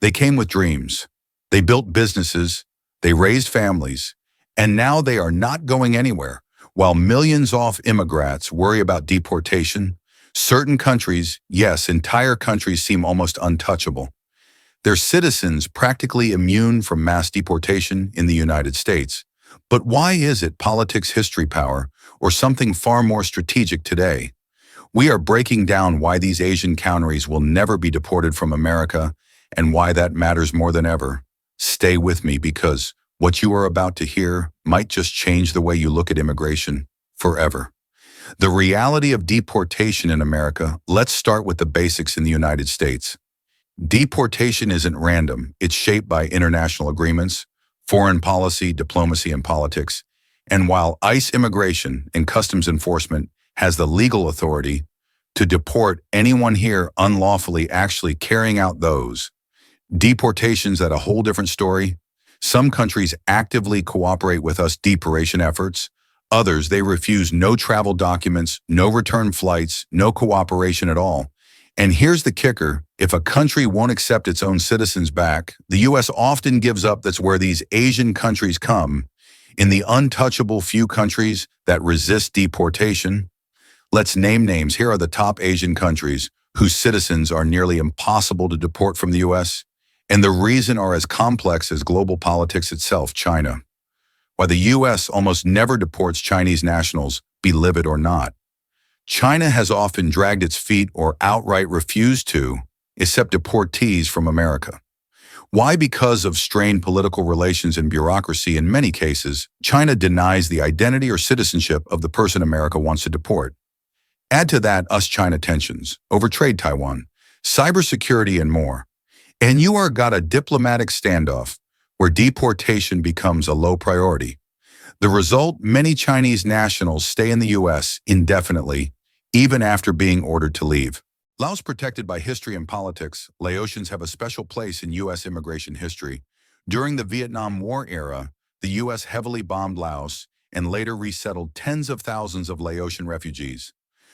They came with dreams. They built businesses. They raised families. And now they are not going anywhere. While millions of immigrants worry about deportation, certain countries, yes, entire countries seem almost untouchable. Their citizens practically immune from mass deportation in the United States. But why is it politics, history, power, or something far more strategic today? We are breaking down why these Asian countries will never be deported from America and why that matters more than ever. Stay with me because what you are about to hear might just change the way you look at immigration forever. The reality of deportation in America. Let's start with the basics in the United States. Deportation isn't random. It's shaped by international agreements, foreign policy, diplomacy, and politics. And while ICE immigration and customs enforcement has the legal authority to deport anyone here unlawfully, actually carrying out those deportations at a whole different story. Some countries actively cooperate with us deportation efforts. Others, they refuse no travel documents, no return flights, no cooperation at all. And here's the kicker. If a country won't accept its own citizens back, the U.S. often gives up. That's where these Asian countries come. In the untouchable few countries that resist deportation, let's name names. Here are the top Asian countries whose citizens are nearly impossible to deport from the U.S. And the reason are as complex as global politics itself. China. While the U.S. almost never deports Chinese nationals, be livid or not, China has often dragged its feet or outright refused to accept deportees from America. Why? Because of strained political relations and bureaucracy. In many cases, China denies the identity or citizenship of the person America wants to deport. Add to that US-China tensions over trade, Taiwan, cybersecurity, and more. And you are got a diplomatic standoff where deportation becomes a low priority. The result, many Chinese nationals stay in the U.S. indefinitely, even after being ordered to leave. Laos, protected by history and politics, Laotians have a special place in U.S. immigration history. During the Vietnam War era, the U.S. heavily bombed Laos and later resettled tens of thousands of Laotian refugees.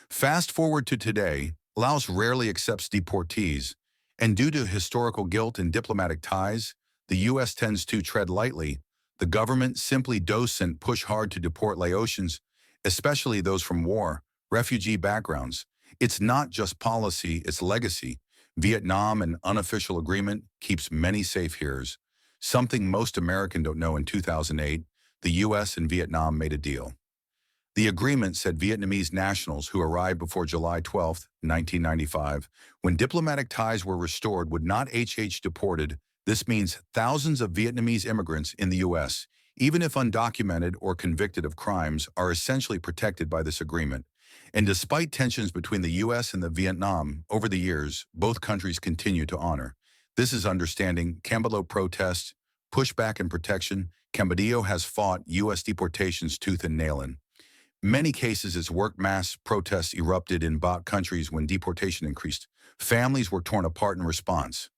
Fast forward to today, Laos rarely accepts deportees, and due to historical guilt and diplomatic ties, the U.S. tends to tread lightly. The government simply doesn't push hard to deport Laotians, especially those from war, refugee backgrounds. It's not just policy, it's legacy. Vietnam, an unofficial agreement, keeps many safe here. Something most Americans don't know. In 2008, the U.S. and Vietnam made a deal. The agreement said Vietnamese nationals who arrived before July 12, 1995, when diplomatic ties were restored, would not deported. This means thousands of Vietnamese immigrants in the U.S., even if undocumented or convicted of crimes, are essentially protected by this agreement. And despite tensions between the U.S. and the Vietnam over the years, both countries continue to honor. This is understanding. Cambodia protests, pushback and protection. Cambodia has fought U.S. deportations tooth and nail. In many cases, its work mass protests erupted in both countries when deportation increased. Families were torn apart in response.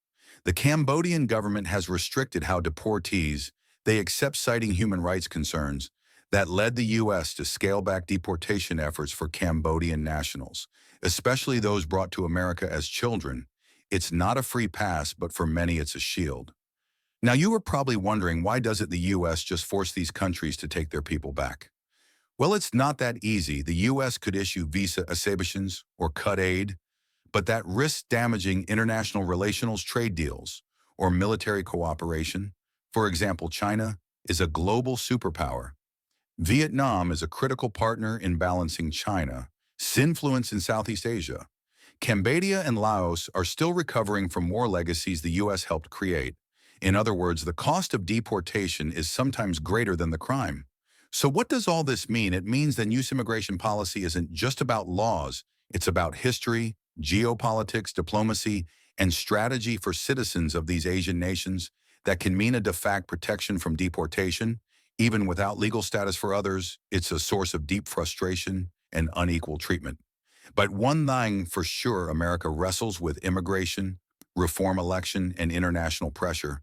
The Cambodian government has restricted how deportees they accept, citing human rights concerns. That led the U.S. to scale back deportation efforts for Cambodian nationals, especially those brought to America as children. It's not a free pass, but for many it's a shield. Now you are probably wondering, why doesn't the U.S. just force these countries to take their people back? Well, it's not that easy. The U.S. could issue visa exceptions or cut aid, but that risks damaging international relations, trade deals, or military cooperation. For example, China is a global superpower. Vietnam is a critical partner in balancing China's influence in Southeast Asia. Cambodia and Laos are still recovering from war legacies the U.S. helped create. In other words, the cost of deportation is sometimes greater than the crime. So what does all this mean? It means that U.S. immigration policy isn't just about laws. It's about history, geopolitics, diplomacy, and strategy for citizens of these Asian nations that can mean a de facto protection from deportation. Even without legal status for others, it's a source of deep frustration and unequal treatment. But one thing for sure, America wrestles with immigration, reform, election, and international pressure.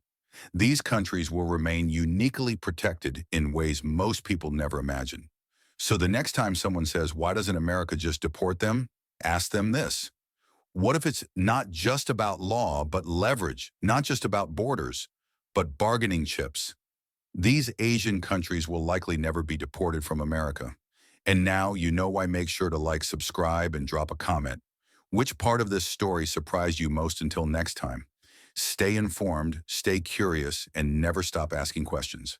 These countries will remain uniquely protected in ways most people never imagine. So the next time someone says, why doesn't America just deport them? Ask them this: What if it's not just about law, but leverage, not just about borders, but bargaining chips? These Asian countries will likely never be deported from America. And now you know why. Make sure to like, subscribe, and drop a comment. Which part of this story surprised you most? Until next time, stay informed, stay curious, and never stop asking questions.